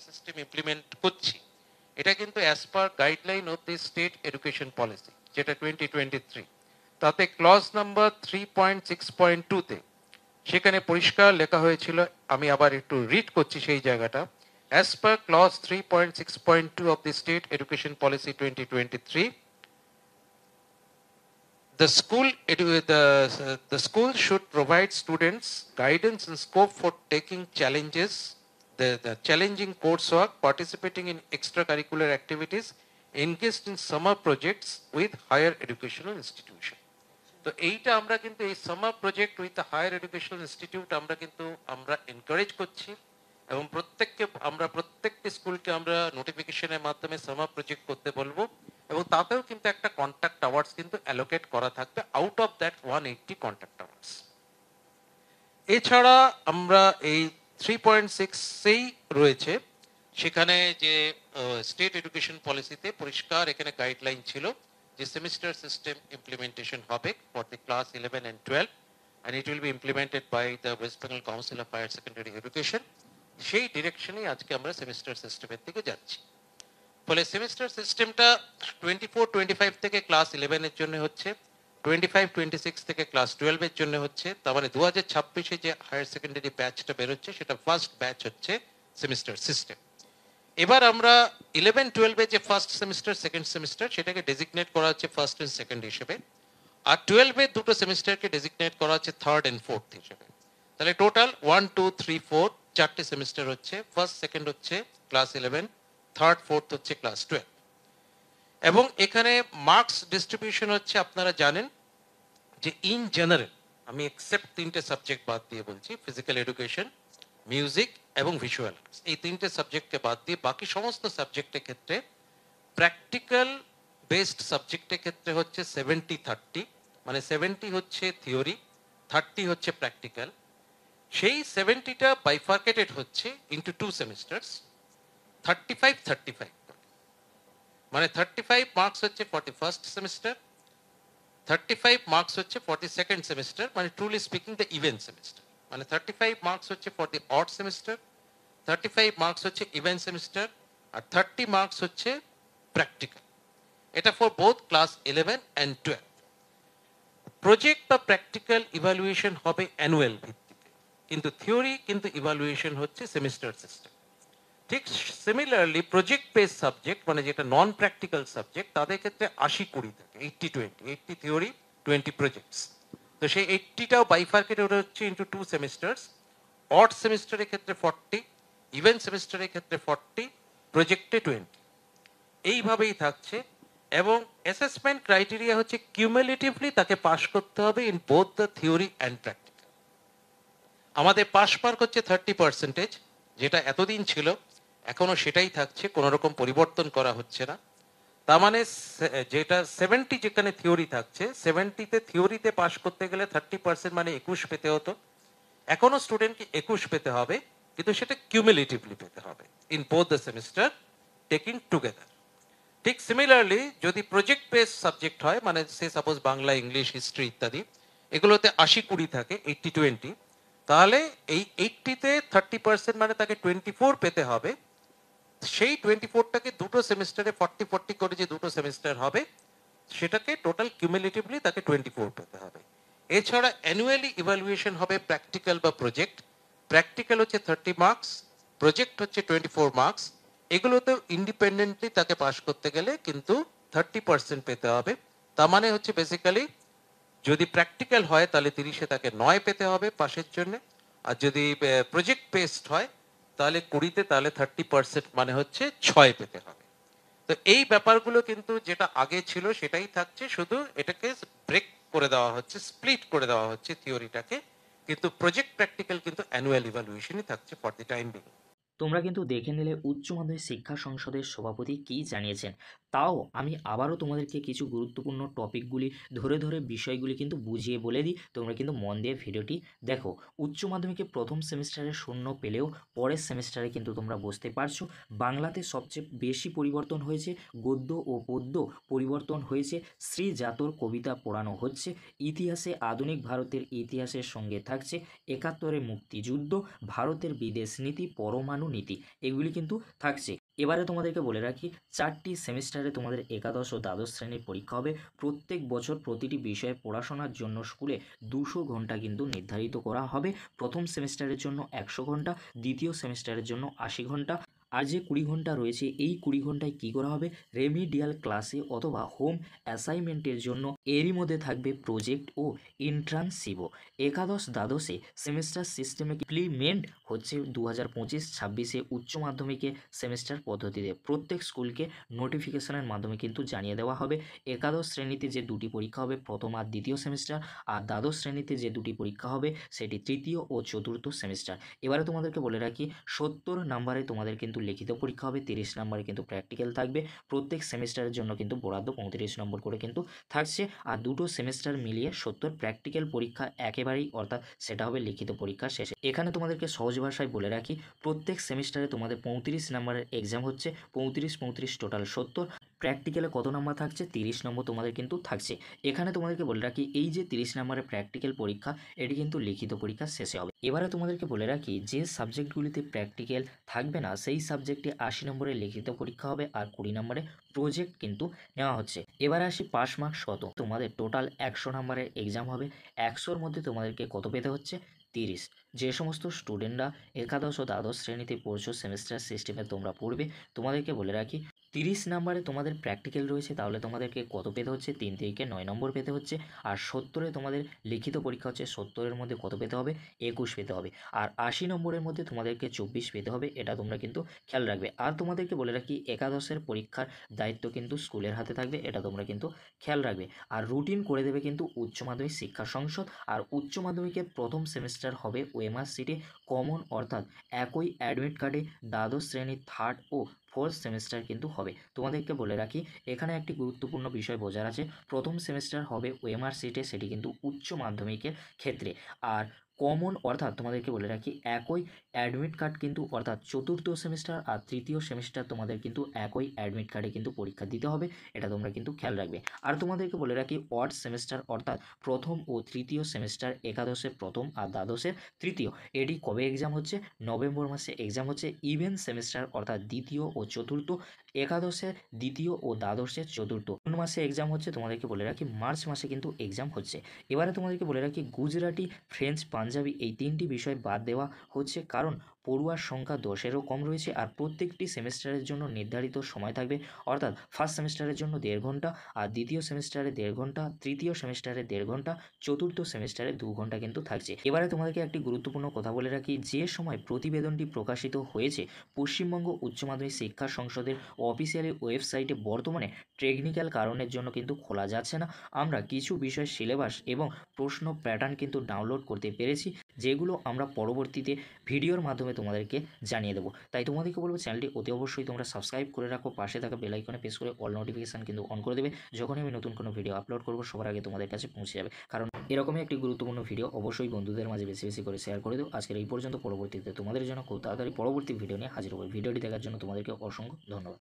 System implement করছি, এটা কিন্তু as per guideline of the state education policy, যেটা 2023, তাতে ক্লজ নাম্বার 3.6.2-তে সেখানে পরিষ্কার লেখা হয়েছিল, আমি আবার একটু রিড করছি সেই জায়গাটা। As per clause 3.6.2 of the state education policy 2023, the school should provide students guidance and scope for taking challenges, the challenging coursework, participating in extracurricular activities, engaged in summer projects with higher educational institution. তো এইটা আমরা কিন্তু এই summer project with the higher educational institute আমরা encourage করছি, এবং প্রত্যেকটি স্কুলকে আমরা নোটিফিকেশনের মাধ্যমে সামার প্রজেক্ট করতে বলবো, এবং তাতেও কিন্তু একটা কন্ট্যাক্ট আওয়ার্স কিন্তু অ্যালোকেট করা থাকবে out of that 180 contact hours. এছাড়া আমরা এই 3.6-এই রয়েছে, সেখানে যে স্টেট এডুকেশন পলিসিতে পরিষ্কার এখানে গাইডলাইন ছিল যে সেমিস্টার সিস্টেম ইমপ্লিমেন্টেশন হবে for the class 11 and 12, and it will be implemented by the West Bengal Council of Higher Secondary Education। সেই ডিরেকশনেই আজকে আমরা সেমিস্টার সিস্টেমের দিকে যাচ্ছি। ফলে সেমিস্টার সিস্টেমটা 24-25 থেকে ক্লাস 11 এর জন্য হচ্ছে, 25-26 থেকে ক্লাস 12 এর জন্য হচ্ছে। তার মানে 2026-এ যে হায়ার সেকেন্ডারি ব্যাচটা বেরোচ্ছে সেটা ফার্স্ট ব্যাচ হচ্ছে সেমিস্টার সিস্টেম। এবার আমরা 11-12-এ যে ফার্স্ট সেমিস্টার সেকেন্ড সেমিস্টার সেটাকে ডেজিগনেট করা হচ্ছে ফার্স্ট এন্ড সেকেন্ড হিসেবে, আর 12-এ দুটো সেমিস্টারকে ডেজিগনেট করা হচ্ছে থার্ড এন্ড ফোর্থ হিসেবে। তাহলে টোটাল 1, 2, 3, 4 চারটে সেমিস্টার হচ্ছে, ফার্স্ট সেকেন্ড হচ্ছে ক্লাস 11, থার্ড ফোর্থ হচ্ছে ক্লাস 12। এবং এখানে মার্কস ডিস্ট্রিবিউশন হচ্ছে, আপনারা জানেন যে ইন জেনারেল, আমি এক্সেপ্ট 3টে সাবজেক্ট বাদ দিয়ে বলছি, ফিজিক্যাল এডুকেশন, মিউজিক এবং ভিজুয়াল আর্টস, এই 3টে সাবজেক্টকে বাদ দিয়ে বাকি সমস্ত সাবজেক্টের ক্ষেত্রে প্র্যাকটিক্যাল বেসড সাবজেক্টের ক্ষেত্রে হচ্ছে 70-30, মানে 70 হচ্ছে থিওরি, 30 হচ্ছে প্র্যাকটিক্যাল। সেই 70টা বাইফার্কেটেড হচ্ছে ইন্টু 2 সেমিস্টার্স, 35-35, মানে 35 মার্কস হচ্ছে for the first semester, 35 marks হচ্ছে ফর দি সেকেন্ড সেমিস্টার, মানে truly speaking the event semester. মানে 35 মার্কস হচ্ছে for the odd semester, 35 marks হচ্ছে ইভেন্ট সেমিস্টার, আর 30 মার্কস হচ্ছে প্র্যাকটিক্যাল। এটা for both class 11 and 12। Project বা প্র্যাকটিক্যাল ইভ্যালুয়েশন হবে annual ভিত্তিতে, কিন্তু থিওরি কিন্তু ইভ্যালুয়েশন হচ্ছে সেমিস্টার সিস্টেম। ঠিক সিমিলারলি প্রজেক্ট বেস সাবজেক্ট, মানে যেটা নন প্র্যাকটিক্যাল সাবজেক্ট, তাদের ক্ষেত্রে 80-20 থাকে, 80-20, 80 থিওরি 20 প্রজেক্টস। তো সেই 80টাও বাইফার্কেটেড হচ্ছে ইন্টু 2 সেমিস্টার্স, অড সেমিস্টারের ক্ষেত্রে 40, ইভেন্ট সেমিস্টারের ক্ষেত্রে 40, প্রজেক্টে 20, এইভাবেই থাকছে। এবং অ্যাসেসমেন্ট ক্রাইটেরিয়া হচ্ছে কিউমুলেটিভলি তাকে পাস করতে হবে in both the theory and practical. আমাদের পাস মার্ক হচ্ছে 30%, যেটা এতদিন ছিল এখনো সেটাই থাকছে, কোনো রকম পরিবর্তন করা হচ্ছে না। তার মানে যেটা 70 যেখানে থিওরি থাকছে, 70তে থিওরিতে পাস করতে গেলে 30% মানে 21 পেতে হতো, এখনো স্টুডেন্টকে 21 পেতে হবে, কিন্তু সেটা কিউমুলেটিভলি পেতে হবে in both the semester taking together. ঠিক সিমিলারলি যদি প্রজেক্ট বেস সাবজেক্ট হয়, মানে সে সাপোজ বাংলা, ইংলিশ, হিস্ট্রি ইত্যাদি, এগুলোতে 80-20 থাকে, 80-20, তাহলে এই 80তে 30% মানে তাকে 24 পেতে হবে। সেই 24টাকে দুটো সেমিস্টারে 40-40 করে যে দুটো সেমিস্টার হবে, সেটাকে টোটাল কিউমুলেটিভলি তাকে 24 পেতে হবে। এছাড়া অ্যানুয়ালি ইভ্যালুয়েশন হবে প্র্যাকটিক্যাল বা প্রজেক্ট। প্র্যাকটিক্যাল হচ্ছে 30 মার্কস, প্রজেক্ট হচ্ছে 24 মার্কস। এগুলোতেও ইন্ডিপেন্ডেন্টলি তাকে পাস করতে গেলে কিন্তু 30% পেতে হবে। তার মানে হচ্ছে বেসিক্যালি যদি প্র্যাকটিক্যাল হয় তাহলে 30-এ তাকে 9 পেতে হবে পাসের জন্য, আর যদি প্রজেক্ট বেসড হয় তাহলে 20-তে তাহলে 30% মানে হচ্ছে 6 পেতে হবে। তো এই ব্যাপারগুলো কিন্তু যেটা আগে ছিল সেটাই থাকছে, শুধু এটাকে ব্রেক করে দেওয়া হচ্ছে, স্প্লিট করে দেওয়া হচ্ছে থিওরিটাকে, কিন্তু প্রজেক্ট প্র্যাকটিক্যাল কিন্তু অ্যানুয়াল ইভ্যালুয়েশনই থাকছে ফর দি টাইম বিং। তোমরা কিন্তু দেখে নিলে উচ্চ মাধ্যমিক শিক্ষা সংসদের সভাপতি কী জানিয়েছেন। তাও আমি আবারও তোমাদেরকে কিছু গুরুত্বপূর্ণ টপিকগুলি ধরে ধরে বিষয়গুলি কিন্তু বুঝিয়ে বলে দিই, তোমরা কিন্তু মন দিয়ে ভিডিওটি দেখো। উচ্চ মাধ্যমিকে প্রথম সেমিস্টারে শূন্য পেলেও পরের সেমিস্টারে কিন্তু তোমরা বুঝতে পারছো বাংলাতে সবচেয়ে বেশি পরিবর্তন হয়েছে, গদ্য ও পদ্য পরিবর্তন হয়েছে, শ্রীজাতর কবিতা পড়ানো হচ্ছে, ইতিহাসে আধুনিক ভারতের ইতিহাসের সঙ্গে থাকছে 71-এর মুক্তিযুদ্ধ, ভারতের বিদেশ নীতি, পরমাণু নীতি এগুলি কিন্তু থাকছে। এবারে তোমাদেরকে বলে রাখি 4টি সেমিস্টারে তোমাদের একাদশ ও দ্বাদশ শ্রেণীর পরীক্ষা হবে। প্রত্যেক বছর প্রতিটি বিষয়ে পড়াশোনার জন্য স্কুলে 200 ঘন্টা কিন্তু নির্ধারিত করা হবে। প্রথম সেমিস্টারের জন্য 100 ঘন্টা, দ্বিতীয় সেমিস্টারের জন্য 80 ঘন্টা। আর যে 20 ঘন্টা রয়েছে এই 20 ঘন্টায় কী করা হবে, রেমিডিয়াল ক্লাসে অথবা হোম অ্যাসাইনমেন্টের জন্য এরই মধ্যে থাকবে প্রজেক্ট ও ইন্টার্নশিপও। একাদশ দ্বাদশে সেমিস্টার সিস্টেমে ইমপ্লিমেন্ট হচ্ছে 2025-26 উচ্চ মাধ্যমিকে সেমিস্টার পদ্ধতিতে। প্রত্যেক স্কুলকে নোটিফিকেশনের মাধ্যমে কিন্তু জানিয়ে দেওয়া হবে। একাদশ শ্রেণীতে যে দুটি পরীক্ষা হবে প্রথম আর দ্বিতীয় সেমিস্টার, আর দ্বাদশ শ্রেণীতে যে দুটি পরীক্ষা হবে সেটি তৃতীয় ও চতুর্থ সেমিস্টার। এবারে তোমাদেরকে বলে রাখি 70 নম্বরে তোমাদের কিন্তু লিখিত পরীক্ষা হবে, 30 নম্বরে কিন্তু প্র্যাকটিক্যাল থাকবে। প্রত্যেক সেমিস্টারের জন্য কিন্তু বরাদ্দ 35 নম্বর করে কিন্তু থাকছে। আর দুটো সেমিস্টার মিলিয়ে 70 প্র্যাকটিক্যাল পরীক্ষা একেবারেই, অর্থাৎ সেটা হবে লিখিত পরীক্ষা শেষে। এখানে তোমাদেরকে সহজ ভাষায় বলে রাখি প্রত্যেক সেমিস্টারে তোমাদের 35 নম্বরের এক্সাম হচ্ছে, 35 টোটাল 70। প্র্যাকটিক্যালে কত নম্বর থাকছে, 30 নম্বর তোমাদের কিন্তু থাকছে। এখানে তোমাদেরকে বলে রাখি এই যে 30 নম্বরের প্র্যাকটিক্যাল পরীক্ষা এটি কিন্তু লিখিত পরীক্ষা শেষে হবে। এবারে তোমাদেরকে বলে রাখি যে সাবজেক্টগুলিতে প্র্যাকটিক্যাল থাকবে না সেই সাবজেক্টে 80 নম্বরের লিখিত পরীক্ষা হবে আর 20 নম্বরে প্রজেক্ট কিন্তু নেওয়া হচ্ছে। এবারে আসি পাস মার্কস কত, তোমাদের টোটাল 100 নম্বরের এক্সাম হবে, 100-র মধ্যে তোমাদেরকে কত পেতে হচ্ছে, 30। যে সমস্ত স্টুডেন্টরা একাদশ ও দ্বাদশ শ্রেণীতে পড়ছো, সেমিস্টার সিস্টেমে তোমরা পড়বে, তোমাদেরকে বলে রাখি 30 নম্বরে তোমাদের প্র্যাকটিক্যাল রয়েছে, তাহলে তোমাদেরকে কত পেতে হচ্ছে, 3 থেকে 9 নম্বর পেতে হচ্ছে। আর 70-এ তোমাদের লিখিত পরীক্ষা হচ্ছে, 70-এর মধ্যে কত পেতে হবে, 21 পেতে হবে। আর 80 নম্বরের মধ্যে তোমাদেরকে 24 পেতে হবে, এটা তোমরা কিন্তু খেয়াল রাখবে। আর তোমাদেরকে বলে রাখি একাদশের পরীক্ষার দায়িত্ব কিন্তু স্কুলের হাতে থাকবে, এটা তোমরা কিন্তু খেয়াল রাখবে। আর রুটিন করে দেবে কিন্তু উচ্চ মাধ্যমিক শিক্ষা সংসদ। আর উচ্চ মাধ্যমিকের প্রথম সেমিস্টার হবে ওএমআর সিটে কমন, অর্থাৎ একই অ্যাডমিট কার্ডে দ্বাদশ শ্রেণীর 3rd ও 4th সেমিস্টার কিন্তু হবে। তোমাদেরকে বলে রাখি এখানে একটি গুরুত্বপূর্ণ বিষয় বোঝার আছে, প্রথম সেমিস্টার হবে ওএমআর সিটে, সেটি কিন্তু উচ্চ মাধ্যমিকের ক্ষেত্রে। আর কমন অর্থাৎ তোমাদেরকে বলে রাখি একই অ্যাডমিট কার্ড কিন্তু, অর্থাৎ চতুর্থ সেমিস্টার আর তৃতীয় সেমিস্টার তোমাদের কিন্তু একই অ্যাডমিট কার্ডে কিন্তু পরীক্ষা দিতে হবে, এটা তোমরা কিন্তু খেয়াল রাখবে। আর তোমাদেরকে বলে রাখি অড সেমিস্টার অর্থাৎ প্রথম ও তৃতীয় সেমিস্টার, একাদশে প্রথম আর দ্বাদশের তৃতীয়, এটি কবে এক্সাম হচ্ছে, নভেম্বর মাসে এক্সাম হচ্ছে। ইভেন সেমিস্টার অর্থাৎ দ্বিতীয় ও চতুর্থ, একাদশের দ্বিতীয় ও দ্বাদশের চতুর্থ কোন মাসে এক্সাম হচ্ছে, তোমাদেরকে বলে রাখি মার্চ মাসে কিন্তু এক্সাম হচ্ছে। এবারে তোমাদেরকে বলে রাখি গুজরাটি, ফ্রেঞ্চ, পাঞ্জাবি এই 3টি বিষয় বাদ দেওয়া হচ্ছে, কারণ পড়ুয়ার সংখ্যা 10-এরও কম রয়েছে। আর প্রত্যেকটি সেমিস্টারের জন্য নির্ধারিত সময় থাকবে, অর্থাৎ ফার্স্ট সেমিস্টারের জন্য 1.5 ঘন্টা, আর দ্বিতীয় সেমিস্টারে 1.5 ঘন্টা, তৃতীয় সেমিস্টারে 1.5 ঘন্টা, চতুর্থ সেমিস্টারে 2 ঘন্টা কিন্তু থাকছে। এবারে তোমাদেরকে একটি গুরুত্বপূর্ণ কথা বলে রাখি, যে সময় প্রতিবেদনটি প্রকাশিত হয়েছে পশ্চিমবঙ্গ উচ্চ মাধ্যমিক শিক্ষা সংসদের অফিসিয়ালি ওয়েবসাইটে বর্তমানে টেকনিক্যাল কারণের জন্য কিন্তু খোলা যাচ্ছে না। আমরা কিছু বিষয় সিলেবাস এবং প্রশ্ন প্যাটার্ন কিন্তু ডাউনলোড করতে পেরেছি, যেগুলো আমরা পরবর্তীতে ভিডিওর মাধ্যমে তোমাদেরকে জানিয়ে দেবো। তাই তোমাদেরকে বলবো চ্যানেলটি অতি অবশ্যই তোমরা সাবস্ক্রাইব করে রাখো, পাশে থাকা বেল আইকনে প্রেস করে অল নোটিফিকেশান কিন্তু অন করে দেবে। যখনই আমি নতুন কোনো ভিডিও আপলোড করবো সবার আগে তোমাদের কাছে পৌঁছে যাবে, কারণ এরকমই একটি গুরুত্বপূর্ণ ভিডিও অবশ্যই বন্ধুদের মাঝে বেশি বেশি করে শেয়ার করে দেবো। আজকের এই পর্যন্ত, পরবর্তীতে তোমাদের জন্য খুব তাড়াতাড়ি পরবর্তী ভিডিও নিয়ে হাজির হবো। ভিডিওটি দেখার জন্য তোমাদেরকে অসংখ্য ধন্যবাদ।